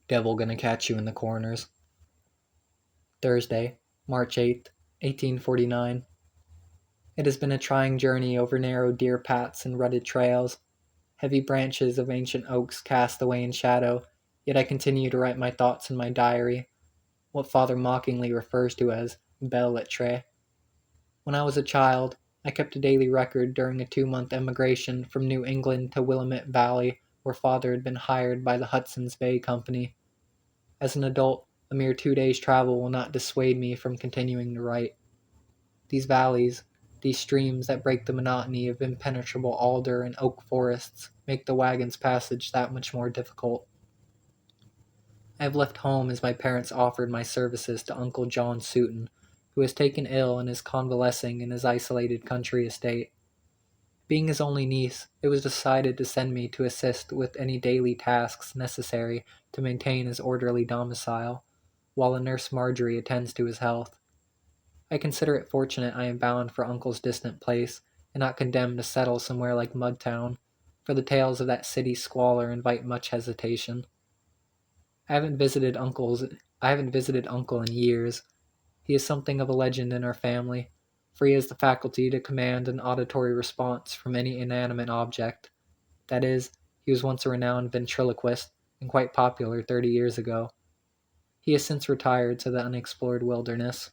Devil gonna catch you in the corners. Thursday, March 8th, 1849. It has been a trying journey over narrow deer paths and rutted trails. Heavy branches of ancient oaks cast away in shadow, yet I continue to write my thoughts in my diary, what father mockingly refers to as belles lettres. When I was a child, I kept a daily record during a 2-month emigration from New England to Willamette Valley, where father had been hired by the Hudson's Bay Company. As an adult, a mere 2 days' travel will not dissuade me from continuing to write. These valleys, these streams that break the monotony of impenetrable alder and oak forests, make the wagon's passage that much more difficult. I have left home as my parents offered my services to Uncle John Sutton, who has taken ill and is convalescing in his isolated country estate. Being his only niece, it was decided to send me to assist with any daily tasks necessary to maintain his orderly domicile, while a nurse Marjorie attends to his health. I consider it fortunate I am bound for Uncle's distant place, and not condemned to settle somewhere like Mudtown, for the tales of that city squalor invite much hesitation. I haven't visited Uncle in years. He is something of a legend in our family, for he has the faculty to command an auditory response from any inanimate object. That is, he was once a renowned ventriloquist, and quite popular 30 years ago. He has since retired to the unexplored wilderness.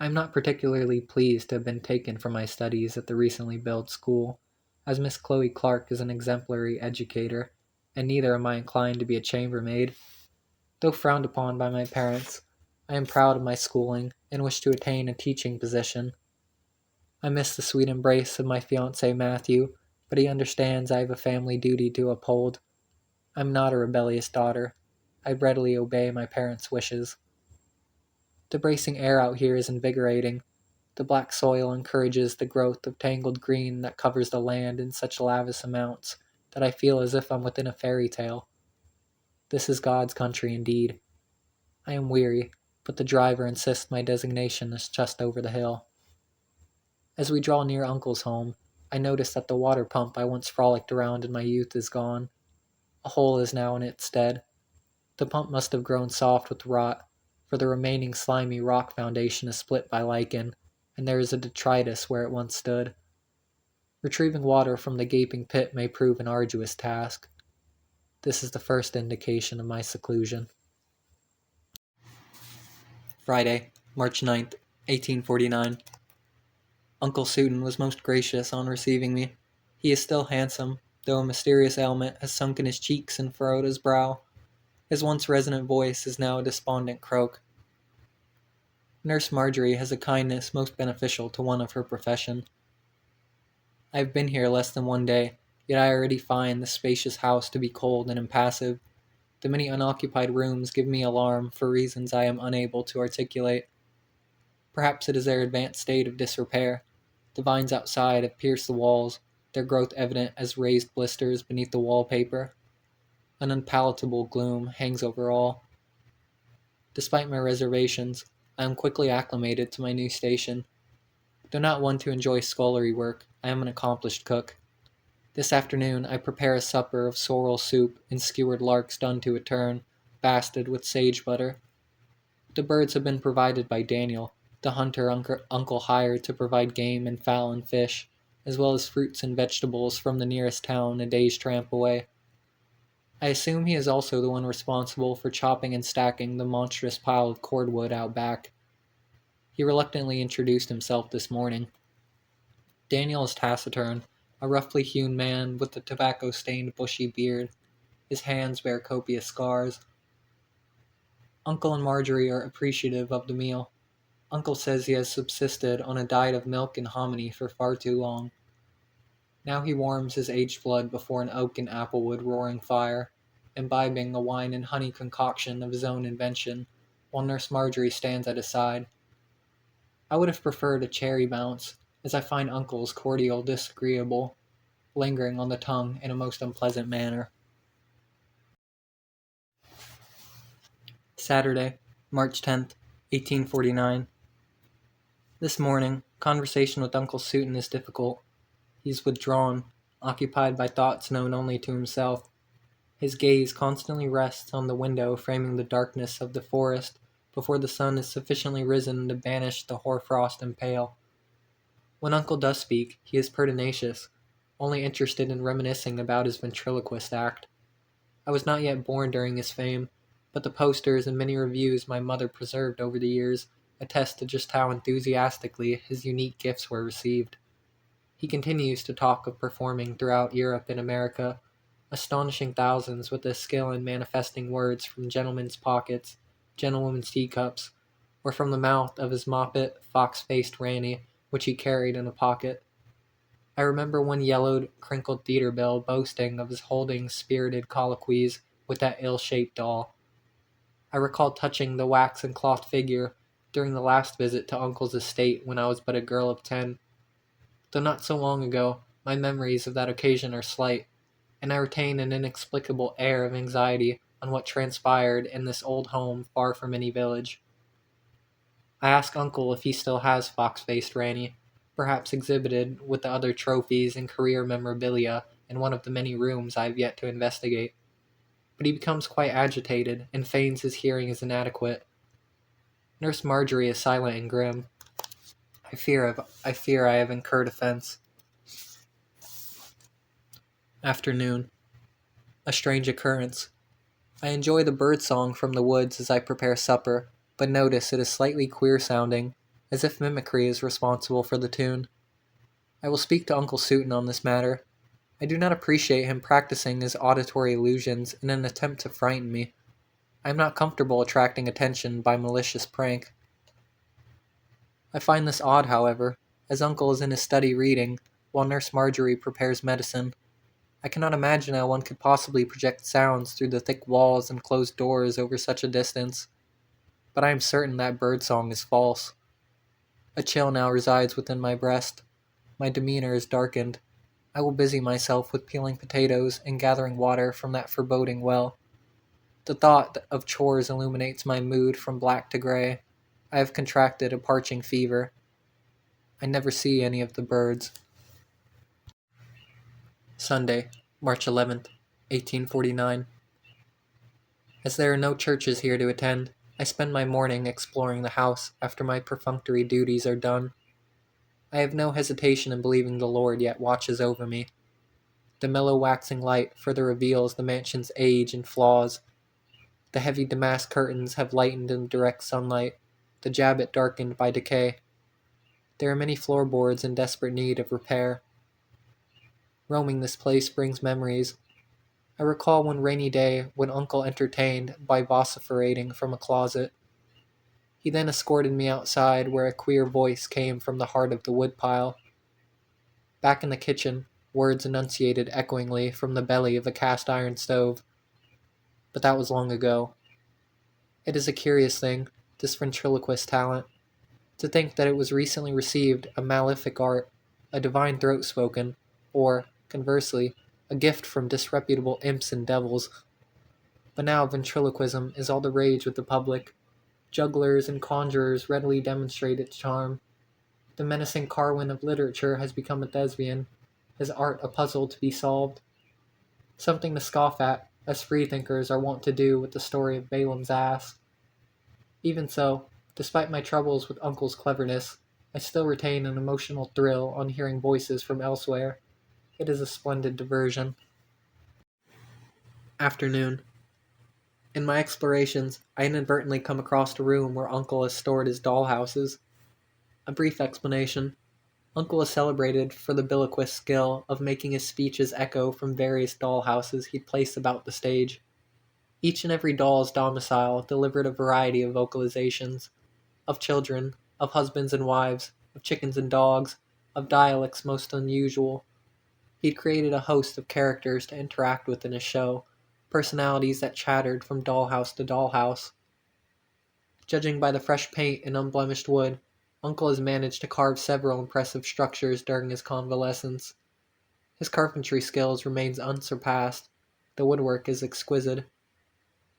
I am not particularly pleased to have been taken from my studies at the recently built school, as Miss Chloe Clark is an exemplary educator, and neither am I inclined to be a chambermaid. Though frowned upon by my parents, I am proud of my schooling and wish to attain a teaching position. I miss the sweet embrace of my fiancé Matthew, but he understands I have a family duty to uphold. I am not a rebellious daughter. I readily obey my parents' wishes. The bracing air out here is invigorating. The black soil encourages the growth of tangled green that covers the land in such lavish amounts that I feel as if I'm within a fairy tale. This is God's country indeed. I am weary, but the driver insists my designation is just over the hill. As we draw near Uncle's home, I notice that the water pump I once frolicked around in my youth is gone. A hole is now in its stead. The pump must have grown soft with rot, for the remaining slimy rock foundation is split by lichen, and there is a detritus where it once stood. Retrieving water from the gaping pit may prove an arduous task. This is the first indication of my seclusion. Friday, March 9th, 1849. Uncle Sutton was most gracious on receiving me. He is still handsome, though a mysterious ailment has sunken his cheeks and furrowed his brow. His once resonant voice is now a despondent croak. Nurse Marjorie has a kindness most beneficial to one of her profession. I have been here less than 1 day, yet I already find the spacious house to be cold and impassive. The many unoccupied rooms give me alarm for reasons I am unable to articulate. Perhaps it is their advanced state of disrepair. The vines outside have pierced the walls, their growth evident as raised blisters beneath the wallpaper. An unpalatable gloom hangs over all. Despite my reservations, I am quickly acclimated to my new station. Though not one to enjoy scullery work, I am an accomplished cook. This afternoon I prepare a supper of sorrel soup and skewered larks done to a turn, basted with sage butter. The birds have been provided by Daniel, the hunter uncle hired to provide game and fowl and fish, as well as fruits and vegetables from the nearest town a day's tramp away. I assume he is also the one responsible for chopping and stacking the monstrous pile of cordwood out back. He reluctantly introduced himself this morning. Daniel is taciturn, a roughly hewn man with a tobacco-stained bushy beard. His hands bear copious scars. Uncle and Marjorie are appreciative of the meal. Uncle says he has subsisted on a diet of milk and hominy for far too long. Now he warms his aged blood before an oak and applewood roaring fire, imbibing a wine and honey concoction of his own invention, while Nurse Marjorie stands at his side. I would have preferred a cherry bounce, as I find Uncle's cordial disagreeable, lingering on the tongue in a most unpleasant manner. Saturday, March 10th, 1849. This morning, conversation with Uncle Sutton is difficult. He is withdrawn, occupied by thoughts known only to himself. His gaze constantly rests on the window framing the darkness of the forest before the sun is sufficiently risen to banish the hoarfrost and pale. When Uncle does speak, he is pertinacious, only interested in reminiscing about his ventriloquist act. I was not yet born during his fame, but the posters and many reviews my mother preserved over the years attest to just how enthusiastically his unique gifts were received. He continues to talk of performing throughout Europe and America, astonishing thousands with his skill in manifesting words from gentlemen's pockets, gentlewomen's teacups, or from the mouth of his moppet, fox-faced Ranny, which he carried in a pocket. I remember one yellowed, crinkled theater bill boasting of his holding spirited colloquies with that ill-shaped doll. I recall touching the wax and cloth figure during the last visit to Uncle's estate when I was but a girl of 10. Though not so long ago, my memories of that occasion are slight, and I retain an inexplicable air of anxiety on what transpired in this old home far from any village. I ask Uncle if he still has fox-faced Ranny, perhaps exhibited with the other trophies and career memorabilia in one of the many rooms I have yet to investigate. But he becomes quite agitated and feigns his hearing is inadequate. Nurse Marjorie is silent and grim. I fear I have incurred offense. Afternoon. A strange occurrence. I enjoy the bird song from the woods as I prepare supper, but notice it is slightly queer sounding, as if mimicry is responsible for the tune. I will speak to Uncle Sootin on this matter. I do not appreciate him practicing his auditory illusions in an attempt to frighten me. I am not comfortable attracting attention by malicious prank. I find this odd, however, as Uncle is in his study reading, while Nurse Marjorie prepares medicine. I cannot imagine how one could possibly project sounds through the thick walls and closed doors over such a distance, but I am certain that birdsong is false. A chill now resides within my breast. My demeanor is darkened. I will busy myself with peeling potatoes and gathering water from that foreboding well. The thought of chores illuminates my mood from black to gray. I have contracted a parching fever. I never see any of the birds. Sunday, March 11th, 1849. As there are no churches here to attend, I spend my morning exploring the house after my perfunctory duties are done. I have no hesitation in believing the Lord yet watches over me. The mellow waxing light further reveals the mansion's age and flaws. The heavy damask curtains have lightened in direct sunlight, the gibbet darkened by decay. There are many floorboards in desperate need of repair. Roaming this place brings memories. I recall one rainy day when Uncle entertained by vociferating from a closet. He then escorted me outside where a queer voice came from the heart of the woodpile. Back in the kitchen, words enunciated echoingly from the belly of a cast-iron stove. But that was long ago. It is a curious thing, this ventriloquist talent. To think that it was recently received a malefic art, a divine throat spoken, or, conversely, a gift from disreputable imps and devils. But now ventriloquism is all the rage with the public. Jugglers and conjurers readily demonstrate its charm. The menacing Carwin of literature has become a thespian, his art a puzzle to be solved. Something to scoff at, as freethinkers are wont to do with the story of Balaam's ass. Even so, despite my troubles with Uncle's cleverness, I still retain an emotional thrill on hearing voices from elsewhere. It is a splendid diversion. Afternoon. In my explorations, I inadvertently come across a room where Uncle has stored his dollhouses. A brief explanation. Uncle is celebrated for the billiquist skill of making his speeches echo from various dollhouses he'd placed about the stage. Each and every doll's domicile delivered a variety of vocalizations, of children, of husbands and wives, of chickens and dogs, of dialects most unusual. He'd created a host of characters to interact with in his show, personalities that chattered from dollhouse to dollhouse. Judging by the fresh paint and unblemished wood, Uncle has managed to carve several impressive structures during his convalescence. His carpentry skills remains unsurpassed. The woodwork is exquisite.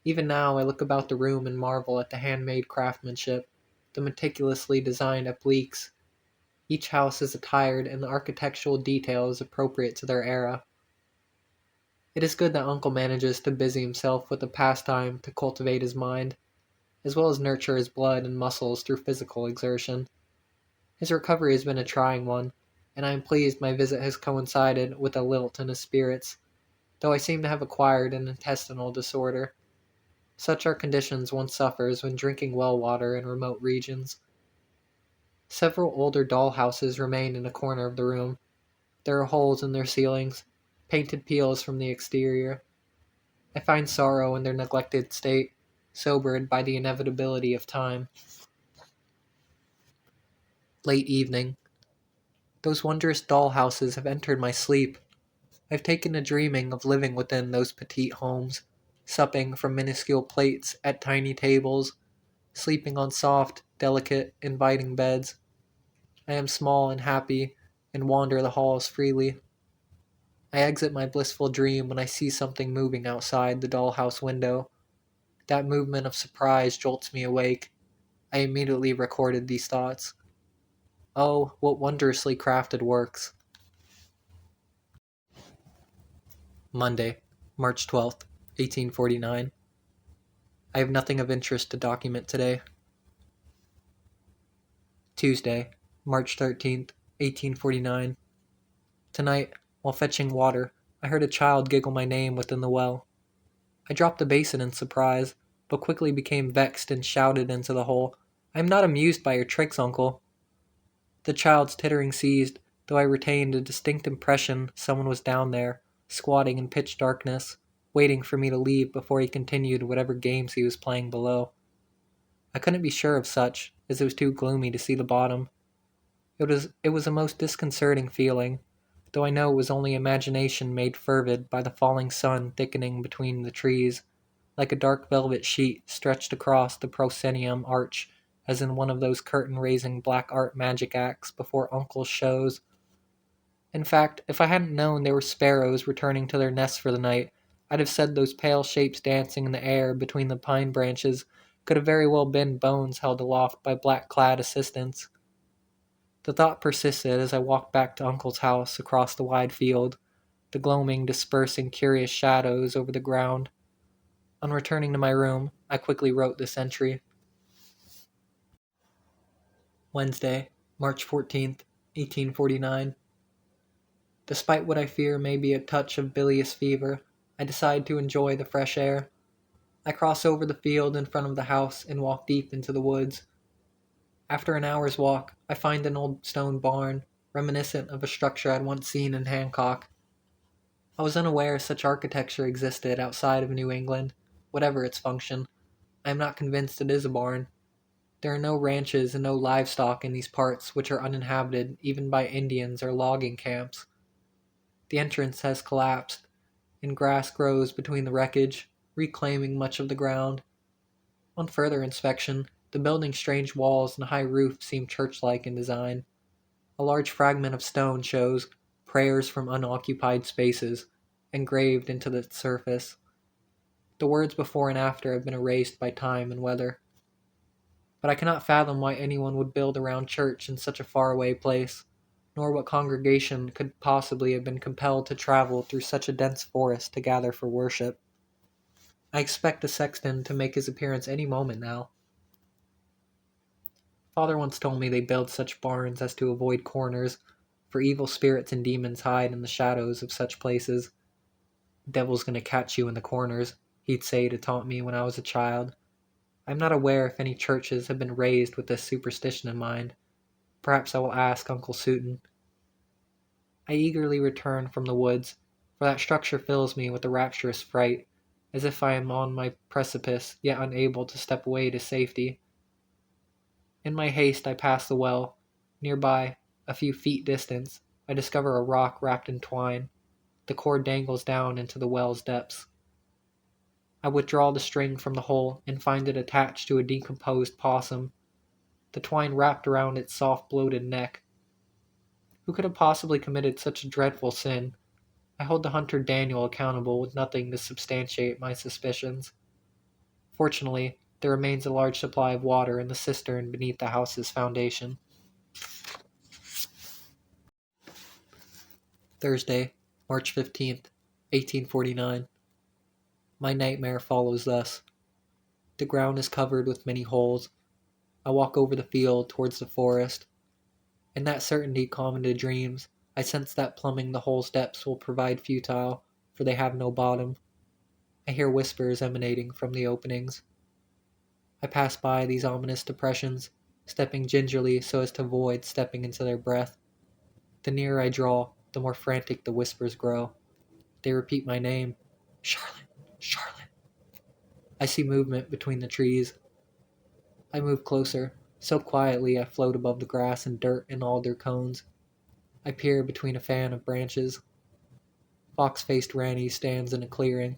Even now I look about the room and marvel at the handmade craftsmanship, the meticulously designed appliques. Each house is attired in the architectural details appropriate to their era. It is good that Uncle manages to busy himself with a pastime to cultivate his mind, as well as nurture his blood and muscles through physical exertion. His recovery has been a trying one, and I am pleased my visit has coincided with a lilt in his spirits, though I seem to have acquired an intestinal disorder. Such are conditions one suffers when drinking well water in remote regions. Several older doll houses remain in a corner of the room. There are holes in their ceilings, painted peels from the exterior. I find sorrow in their neglected state, sobered by the inevitability of time. Late evening. Those wondrous doll houses have entered my sleep. I've taken to dreaming of living within those petite homes, supping from minuscule plates at tiny tables, sleeping on soft, delicate, inviting beds. I am small and happy, and wander the halls freely. I exit my blissful dream when I see something moving outside the dollhouse window. That movement of surprise jolts me awake. I immediately recorded these thoughts. Oh, what wondrously crafted works. Monday, March 12th, 1849. I have nothing of interest to document today. Tuesday, March 13th, 1849. Tonight, while fetching water, I heard a child giggle my name within the well. I dropped the basin in surprise, but quickly became vexed and shouted into the hole, "I am not amused by your tricks, uncle." The child's tittering ceased, though I retained a distinct impression someone was down there, squatting in pitch darkness, waiting for me to leave before he continued whatever games he was playing below. I couldn't be sure of such, as it was too gloomy to see the bottom. It was a most disconcerting feeling, though I know it was only imagination made fervid by the falling sun thickening between the trees, like a dark velvet sheet stretched across the proscenium arch, as in one of those curtain-raising black art magic acts before Uncle's shows. In fact, if I hadn't known they were sparrows returning to their nests for the night, I'd have said those pale shapes dancing in the air between the pine branches could have very well been bones held aloft by black-clad assistants. The thought persisted as I walked back to Uncle's house across the wide field, the gloaming dispersing curious shadows over the ground. On returning to my room, I quickly wrote this entry. Wednesday, March 14th, 1849. Despite what I fear may be a touch of bilious fever, I decide to enjoy the fresh air. I cross over the field in front of the house and walk deep into the woods. After an hour's walk, I find an old stone barn, reminiscent of a structure I'd once seen in Hancock. I was unaware such architecture existed outside of New England, whatever its function. I am not convinced it is a barn. There are no ranches and no livestock in these parts which are uninhabited even by Indians or logging camps. The entrance has collapsed, and grass grows between the wreckage, reclaiming much of the ground. On further inspection, the building's strange walls and high roof seem church-like in design. A large fragment of stone shows "Prayers from Unoccupied Spaces" engraved into the surface. The words before and after have been erased by time and weather. But I cannot fathom why anyone would build a round church in such a far-away place, nor what congregation could possibly have been compelled to travel through such a dense forest to gather for worship. I expect the sexton to make his appearance any moment now. Father once told me they build such barns as to avoid corners, for evil spirits and demons hide in the shadows of such places. "Devil's gonna catch you in the corners," he'd say to taunt me when I was a child. I am not aware if any churches have been raised with this superstition in mind. Perhaps I will ask Uncle Suiton. I eagerly return from the woods, for that structure fills me with a rapturous fright, as if I am on my precipice, yet unable to step away to safety. In my haste I pass the well. Nearby, a few feet distant, I discover a rock wrapped in twine. The cord dangles down into the well's depths. I withdraw the string from the hole and find it attached to a decomposed possum, the twine wrapped around its soft bloated neck. Who could have possibly committed such a dreadful sin? I hold the hunter Daniel accountable with nothing to substantiate my suspicions. Fortunately, there remains a large supply of water in the cistern beneath the house's foundation. Thursday, March 15th, 1849. My nightmare follows thus. The ground is covered with many holes. I walk over the field towards the forest. In that certainty common to dreams, I sense that plumbing the hole's depths will provide futile, for they have no bottom. I hear whispers emanating from the openings. I pass by these ominous depressions, stepping gingerly so as to avoid stepping into their breath. The nearer I draw, the more frantic the whispers grow. They repeat my name. Charlotte, Charlotte. I see movement between the trees. I move closer. So quietly I float above the grass and dirt and alder cones. I peer between a fan of branches. Fox-faced Ranny stands in a clearing.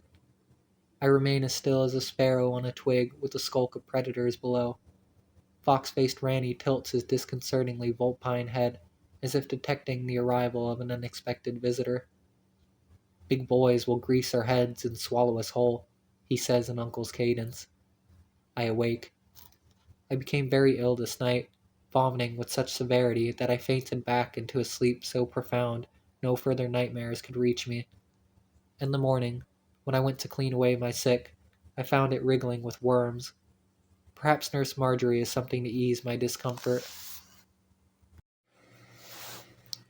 I remain as still as a sparrow on a twig with a skulk of predators below. Fox-faced Ranny tilts his disconcertingly vulpine head, as if detecting the arrival of an unexpected visitor. Big boys will grease our heads and swallow us whole, he says in Uncle's cadence. I awake. I became very ill this night, vomiting with such severity that I fainted back into a sleep so profound no further nightmares could reach me. In the morning, when I went to clean away my sick, I found it wriggling with worms. Perhaps Nurse Marjorie is something to ease my discomfort.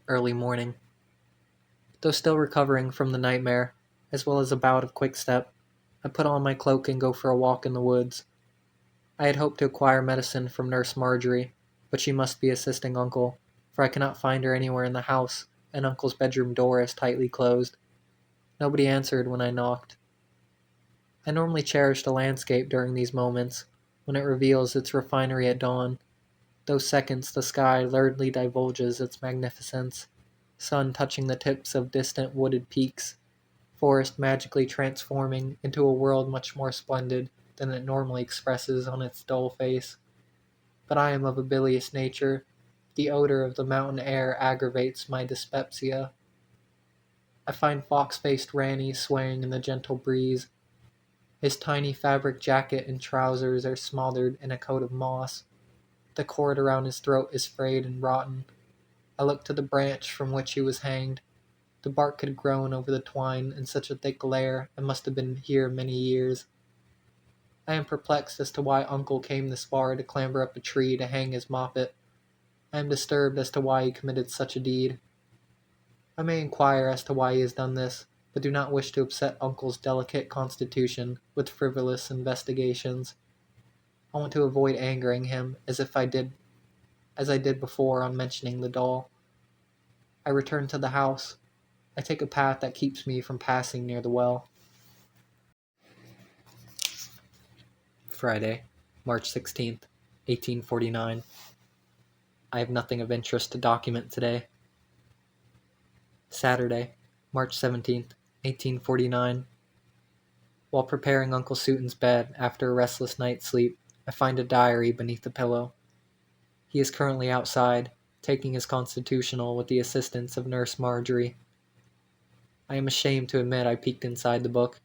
Early morning. Though still recovering from the nightmare, as well as a bout of quickstep, I put on my cloak and go for a walk in the woods. I had hoped to acquire medicine from Nurse Marjorie, but she must be assisting Uncle, for I cannot find her anywhere in the house, and Uncle's bedroom door is tightly closed. Nobody answered when I knocked. I normally cherish the landscape during these moments, when it reveals its refinery at dawn. Those seconds the sky luridly divulges its magnificence, sun touching the tips of distant wooded peaks, forest magically transforming into a world much more splendid than it normally expresses on its dull face. But I am of a bilious nature. The odor of the mountain air aggravates my dyspepsia. I find fox-faced Ranny swaying in the gentle breeze. His tiny fabric jacket and trousers are smothered in a coat of moss. The cord around his throat is frayed and rotten. I look to the branch from which he was hanged. The bark had grown over the twine in such a thick layer and must have been here many years. I am perplexed as to why Uncle came this far to clamber up a tree to hang his moppet. I am disturbed as to why he committed such a deed. I may inquire as to why he has done this, but do not wish to upset Uncle's delicate constitution with frivolous investigations. I want to avoid angering him as I did before on mentioning the doll. I return to the house. I take a path that keeps me from passing near the well. Friday, March 16th, 1849. I have nothing of interest to document today. Saturday, March 17th, 1849. While preparing Uncle Suiton's bed after a restless night's sleep, I find a diary beneath the pillow. He is currently outside, taking his constitutional with the assistance of Nurse Marjorie. I am ashamed to admit I peeked inside the book.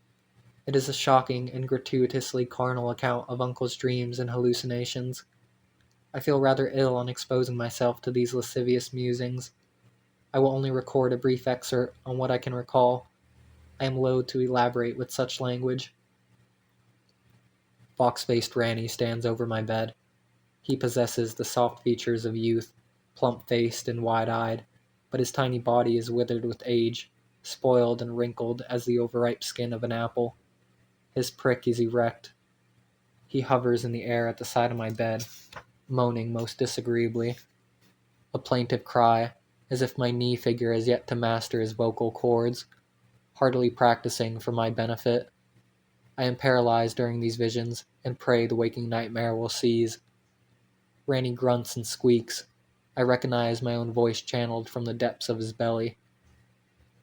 It is a shocking and gratuitously carnal account of Uncle's dreams and hallucinations. I feel rather ill on exposing myself to these lascivious musings. I will only record a brief excerpt on what I can recall. I am loath to elaborate with such language. Fox-faced Ranny stands over my bed. He possesses the soft features of youth, plump-faced and wide-eyed, but his tiny body is withered with age, spoiled and wrinkled as the overripe skin of an apple. His prick is erect. He hovers in the air at the side of my bed, moaning most disagreeably. A plaintive cry, as if my knee figure has yet to master his vocal cords, heartily practicing for my benefit. I am paralyzed during these visions, and pray the waking nightmare will cease. Ranny grunts and squeaks. I recognize my own voice channeled from the depths of his belly.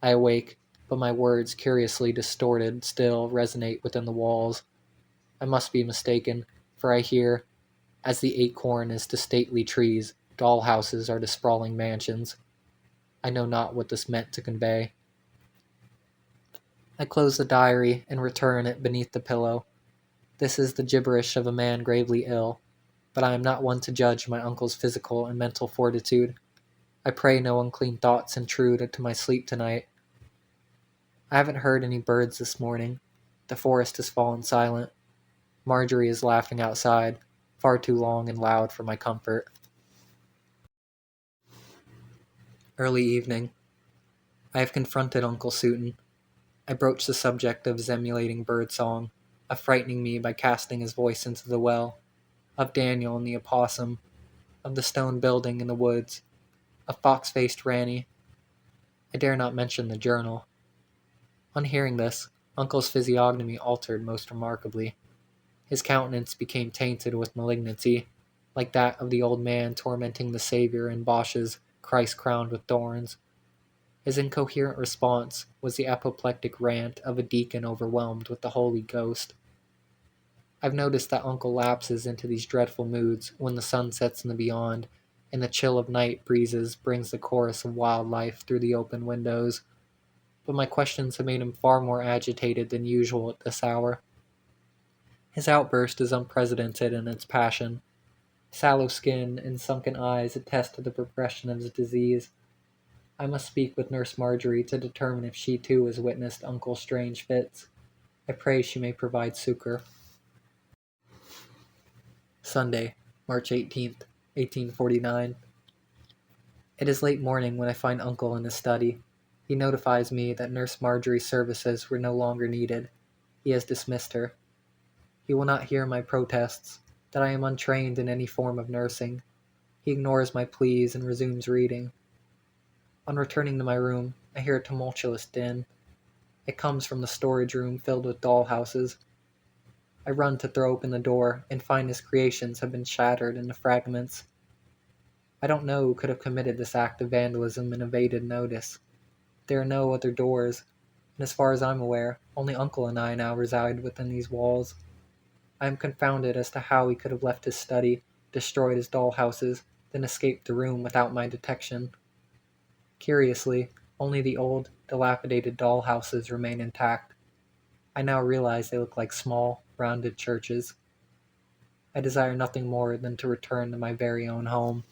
I awake, but my words, curiously distorted, still resonate within the walls. I must be mistaken, for I hear, as the acorn is to stately trees, doll houses are to sprawling mansions. I know not what this meant to convey. I close the diary and return it beneath the pillow. This is the gibberish of a man gravely ill, but I am not one to judge my uncle's physical and mental fortitude. I pray no unclean thoughts intrude into my sleep tonight. I haven't heard any birds this morning. The forest has fallen silent. Marjorie is laughing outside, far too long and loud for my comfort. Early evening. I have confronted Uncle Suiton. I broach the subject of his emulating birdsong, of frightening me by casting his voice into the well, of Daniel and the opossum, of the stone building in the woods, of fox-faced Ranny. I dare not mention the journal. On hearing this, Uncle's physiognomy altered most remarkably. His countenance became tainted with malignity, like that of the old man tormenting the Saviour in Bosch's Christ crowned with thorns. His incoherent response was the apoplectic rant of a deacon overwhelmed with the Holy Ghost. I've noticed that Uncle lapses into these dreadful moods when the sun sets in the beyond, and the chill of night breezes brings the chorus of wildlife through the open windows. But my questions have made him far more agitated than usual at this hour. His outburst is unprecedented in its passion. Sallow skin and sunken eyes attest to the progression of his disease. I must speak with Nurse Marjorie to determine if she too has witnessed Uncle's strange fits. I pray she may provide succor. Sunday, March 18th, 1849. It is late morning when I find Uncle in his study. He notifies me that Nurse Marjorie's services were no longer needed. He has dismissed her. He will not hear my protests that I am untrained in any form of nursing. He ignores my pleas and resumes reading. On returning to my room, I hear a tumultuous din. It comes from the storage room filled with doll houses. I run to throw open the door and find his creations have been shattered into fragments. I don't know who could have committed this act of vandalism and evaded notice. There are no other doors, and as far as I'm aware, only Uncle and I now reside within these walls. I am confounded as to how he could have left his study, destroyed his doll houses, then escaped the room without my detection. Curiously, only the old, dilapidated doll houses remain intact. I now realize they look like small, rounded churches. I desire nothing more than to return to my very own home.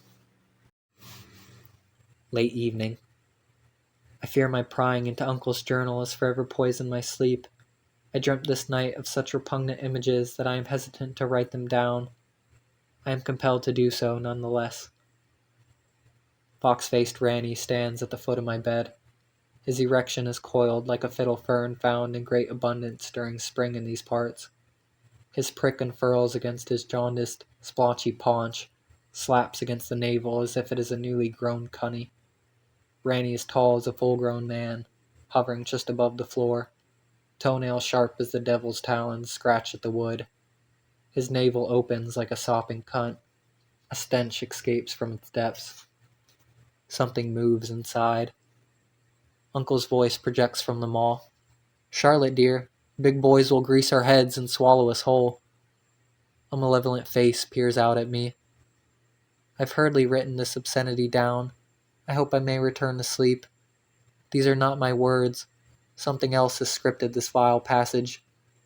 Late evening. I fear my prying into Uncle's journal has forever poisoned my sleep. I dreamt this night of such repugnant images that I am hesitant to write them down. I am compelled to do so nonetheless. Fox-faced Ranny stands at the foot of my bed. His erection is coiled like a fiddle fern found in great abundance during spring in these parts. His prick unfurls against his jaundiced, splotchy paunch, slaps against the navel as if it is a newly grown cunny. Ranny is tall as a full-grown man, hovering just above the floor. Toenails sharp as the devil's talons scratch at the wood. His navel opens like a sopping cunt. A stench escapes from its depths. Something moves inside. Uncle's voice projects from the mall. "Charlotte, dear, big boys will grease our heads and swallow us whole." A malevolent face peers out at me. I've hurriedly written this obscenity down. I hope I may return to sleep. These are not my words. Something else has scripted this vile passage.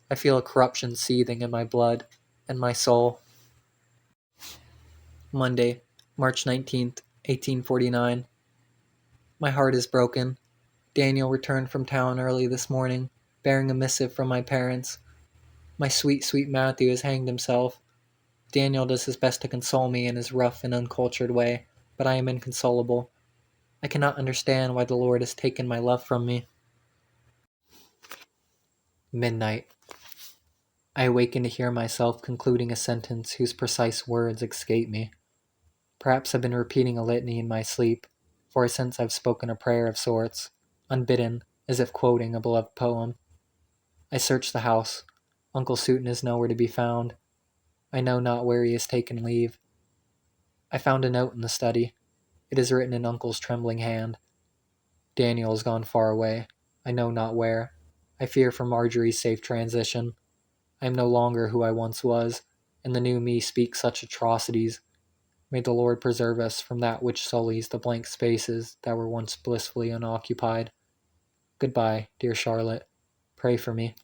I feel a corruption seething in my blood and my soul. Monday, March 19th, 1849. My heart is broken. Daniel returned from town early this morning, bearing a missive from my parents. My sweet, sweet Matthew has hanged himself. Daniel does his best to console me in his rough and uncultured way, but I am inconsolable. I cannot understand why the Lord has taken my love from me. Midnight. I awaken to hear myself concluding a sentence whose precise words escape me. Perhaps I've been repeating a litany in my sleep, for since I've spoken a prayer of sorts, unbidden, as if quoting a beloved poem. I search the house. Uncle Suiton is nowhere to be found. I know not where he has taken leave. I found a note in the study. It is written in Uncle's trembling hand. Daniel has gone far away. I know not where. I fear for Marjorie's safe transition. I am no longer who I once was, and the new me speaks such atrocities. May the Lord preserve us from that which sullies the blank spaces that were once blissfully unoccupied. Goodbye, dear Charlotte. Pray for me.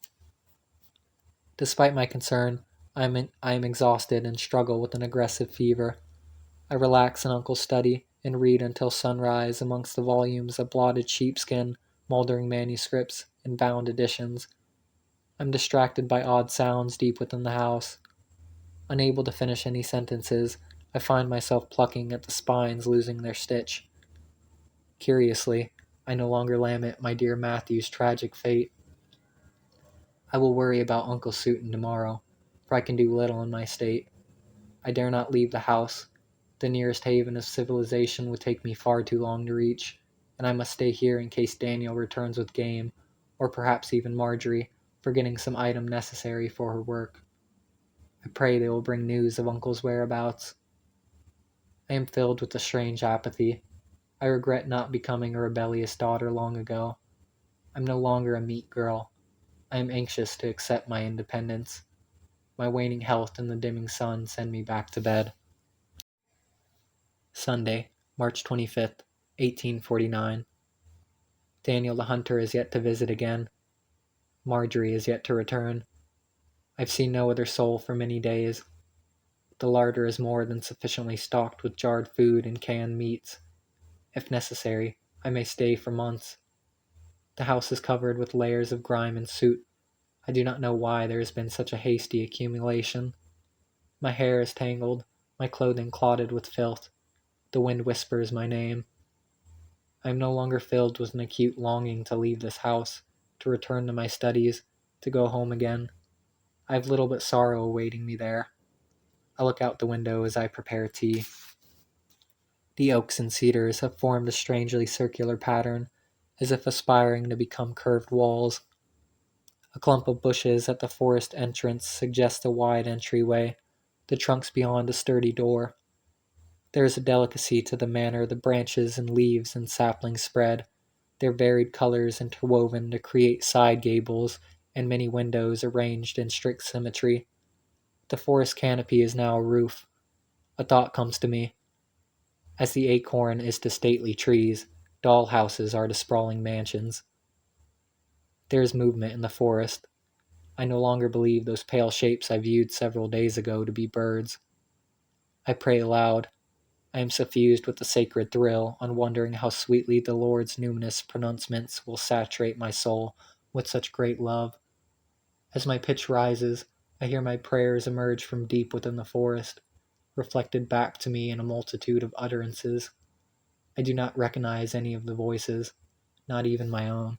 Despite my concern, I am exhausted and struggle with an aggressive fever. I relax in Uncle's study and read until sunrise amongst the volumes of blotted sheepskin, moldering manuscripts, and bound editions. I'm distracted by odd sounds deep within the house. Unable to finish any sentences, I find myself plucking at the spines losing their stitch. Curiously, I no longer lament my dear Matthew's tragic fate. I will worry about Uncle Suiton tomorrow, for I can do little in my state. I dare not leave the house. The nearest haven of civilization would take me far too long to reach, and I must stay here in case Daniel returns with game, or perhaps even Marjorie, forgetting some item necessary for her work. I pray they will bring news of Uncle's whereabouts. I am filled with a strange apathy. I regret not becoming a rebellious daughter long ago. I'm no longer a meek girl. I am anxious to accept my independence. My waning health and the dimming sun send me back to bed. Sunday, March 25th, 1849. Daniel the hunter is yet to visit again. Marjorie is yet to return. I've seen no other soul for many days. The larder is more than sufficiently stocked with jarred food and canned meats. If necessary, I may stay for months. The house is covered with layers of grime and soot. I do not know why there has been such a hasty accumulation. My hair is tangled, my clothing clotted with filth. The wind whispers my name. I am no longer filled with an acute longing to leave this house, to return to my studies, to go home again. I have little but sorrow awaiting me there. I look out the window as I prepare tea. The oaks and cedars have formed a strangely circular pattern, as if aspiring to become curved walls. A clump of bushes at the forest entrance suggests a wide entryway, the trunks beyond a sturdy door. There is a delicacy to the manner the branches and leaves and saplings spread, their varied colors interwoven to create side gables and many windows arranged in strict symmetry. The forest canopy is now a roof. A thought comes to me. As the acorn is to stately trees, doll houses are to sprawling mansions. There is movement in the forest. I no longer believe those pale shapes I viewed several days ago to be birds. I pray aloud. I am suffused with the sacred thrill on wondering how sweetly the Lord's numinous pronouncements will saturate my soul with such great love. As my pitch rises, I hear my prayers emerge from deep within the forest, reflected back to me in a multitude of utterances. I do not recognize any of the voices, not even my own.